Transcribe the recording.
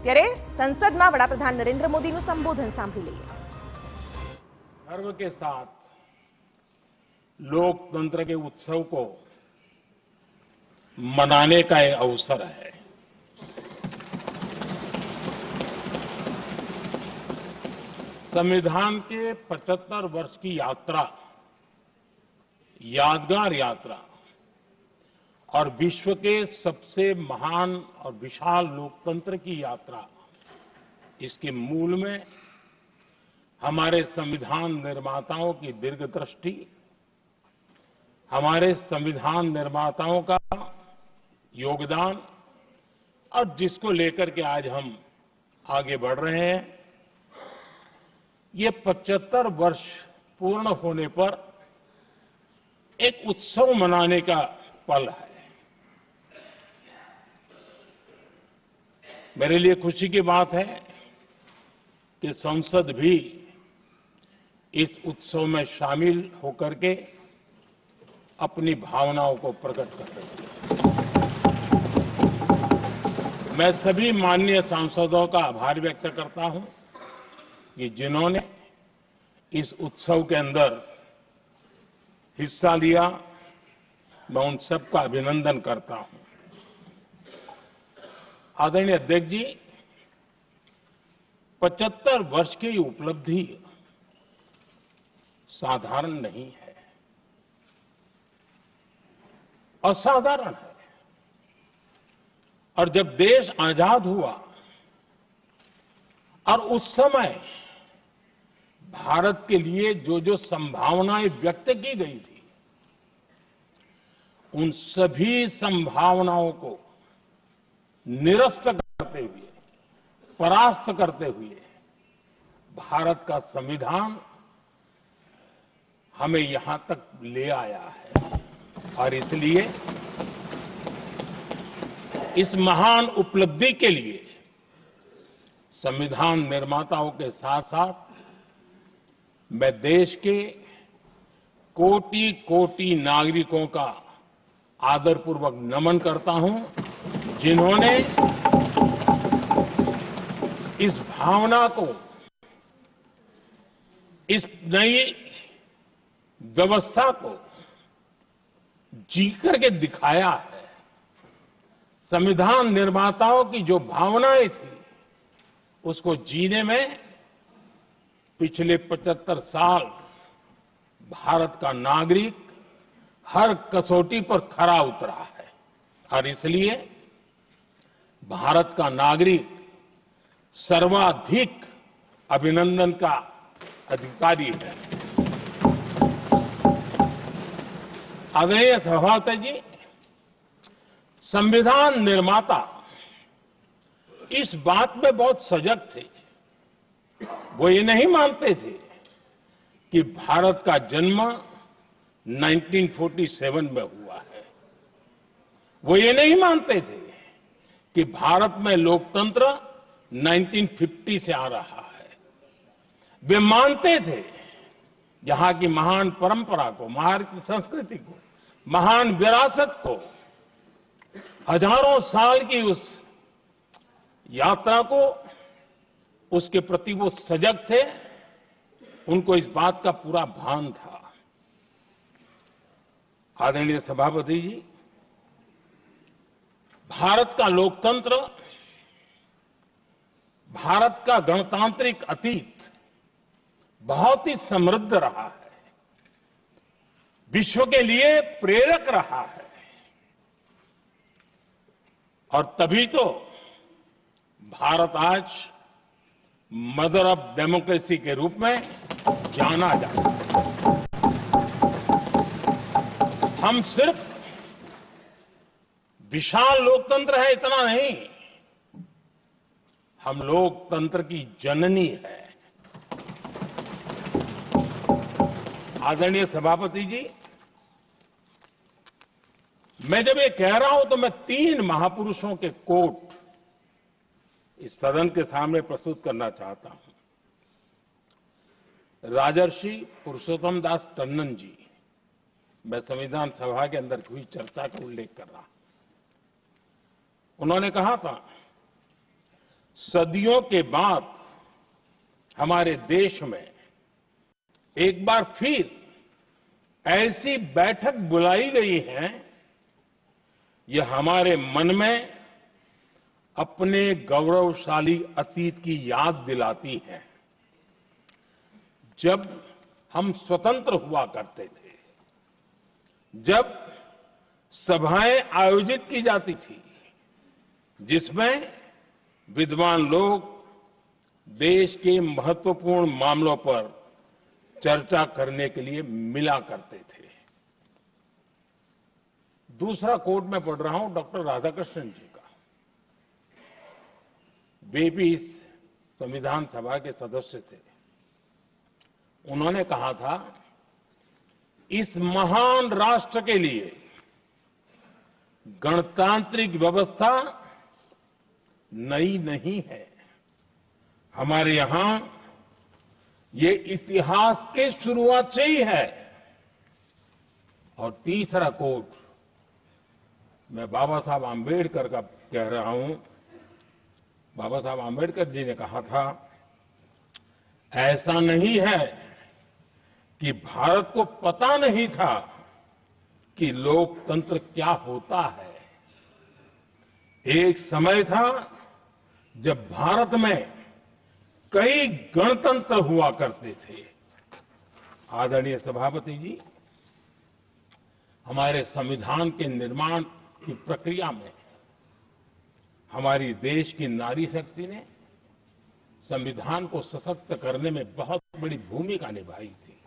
ત્યારે સંસદમાં વડાપ્રધાન નરેન્દ્ર મોદીનું સંબોધન સાંભળી લઈએ। गर्व के साथ लोकतंत्र के उत्सव को मनाने का एक अवसर है। संविधान के 75 वर्ष की यात्रा, यादगार यात्रा और विश्व के सबसे महान और विशाल लोकतंत्र की यात्रा, इसके मूल में हमारे संविधान निर्माताओं की दीर्घदृष्टि, हमारे संविधान निर्माताओं का योगदान और जिसको लेकर के आज हम आगे बढ़ रहे हैं, ये 75 वर्ष पूर्ण होने पर एक उत्सव मनाने का पल है। मेरे लिए खुशी की बात है कि संसद भी इस उत्सव में शामिल होकर के अपनी भावनाओं को प्रकट कर रही है। मैं सभी माननीय सांसदों का आभार व्यक्त करता हूं कि जिन्होंने इस उत्सव के अंदर हिस्सा लिया। मैं उन सबका अभिनंदन करता हूं। आदरणीय अध्यक्ष जी, 75 वर्ष की उपलब्धि साधारण नहीं है, असाधारण है। और जब देश आजाद हुआ और उस समय भारत के लिए जो जो संभावनाएं व्यक्त की गई थी, उन सभी संभावनाओं को निरस्त करते हुए, परास्त करते हुए भारत का संविधान हमें यहां तक ले आया है। और इसलिए इस महान उपलब्धि के लिए संविधान निर्माताओं के साथ साथ मैं देश के कोटि कोटि नागरिकों का आदरपूर्वक नमन करता हूं, जिन्होंने इस भावना को, इस नई व्यवस्था को जी करके दिखाया है। संविधान निर्माताओं की जो भावनाएं थी, उसको जीने में पिछले 75 साल भारत का नागरिक हर कसौटी पर खरा उतरा है। और इसलिए भारत का नागरिक सर्वाधिक अभिनंदन का अधिकारी है। आदरणीय सभापति जी, संविधान निर्माता इस बात में बहुत सजग थे। वो ये नहीं मानते थे कि भारत का जन्म 1947 में हुआ है। वो ये नहीं मानते थे कि भारत में लोकतंत्र 1950 से आ रहा है। वे मानते थे यहां की महान परंपरा को, महान संस्कृति को, महान विरासत को, हजारों साल की उस यात्रा को, उसके प्रति वो सजग थे। उनको इस बात का पूरा भान था। आदरणीय सभापति जी, भारत का लोकतंत्र, भारत का गणतांत्रिक अतीत बहुत ही समृद्ध रहा है, विश्व के लिए प्रेरक रहा है। और तभी तो भारत आज मदर ऑफ डेमोक्रेसी के रूप में जाना जाता है। हम सिर्फ विशाल लोकतंत्र है इतना नहीं, हम लोकतंत्र की जननी है। आदरणीय सभापति जी, मैं जब ये कह रहा हूं तो मैं 3 महापुरुषों के कोट इस सदन के सामने प्रस्तुत करना चाहता हूं। राजर्षि पुरुषोत्तम दास टंडन जी, मैं संविधान सभा के अंदर हुई चर्चा का उल्लेख कर रहा हूं। उन्होंने कहा था, सदियों के बाद हमारे देश में एक बार फिर ऐसी बैठक बुलाई गई है, यह हमारे मन में अपने गौरवशाली अतीत की याद दिलाती है। जब हम स्वतंत्र हुआ करते थे, जब सभाएं आयोजित की जाती थी जिसमें विद्वान लोग देश के महत्वपूर्ण मामलों पर चर्चा करने के लिए मिला करते थे। दूसरा कोट मैं पढ़ रहा हूं डॉक्टर राधाकृष्णन जी का। वे भी इस संविधान सभा के सदस्य थे। उन्होंने कहा था, इस महान राष्ट्र के लिए गणतांत्रिक व्यवस्था नई नहीं है। हमारे यहां ये इतिहास के शुरुआत से ही है। और तीसरा कोट मैं बाबा साहब आम्बेडकर का कह रहा हूं। बाबा साहब आम्बेडकर जी ने कहा था, ऐसा नहीं है कि भारत को पता नहीं था कि लोकतंत्र क्या होता है। एक समय था जब भारत में कई गणतंत्र हुआ करते थे। आदरणीय सभापति जी, हमारे संविधान के निर्माण की प्रक्रिया में हमारी देश की नारी शक्ति ने संविधान को सशक्त करने में बहुत बड़ी भूमिका निभाई थी।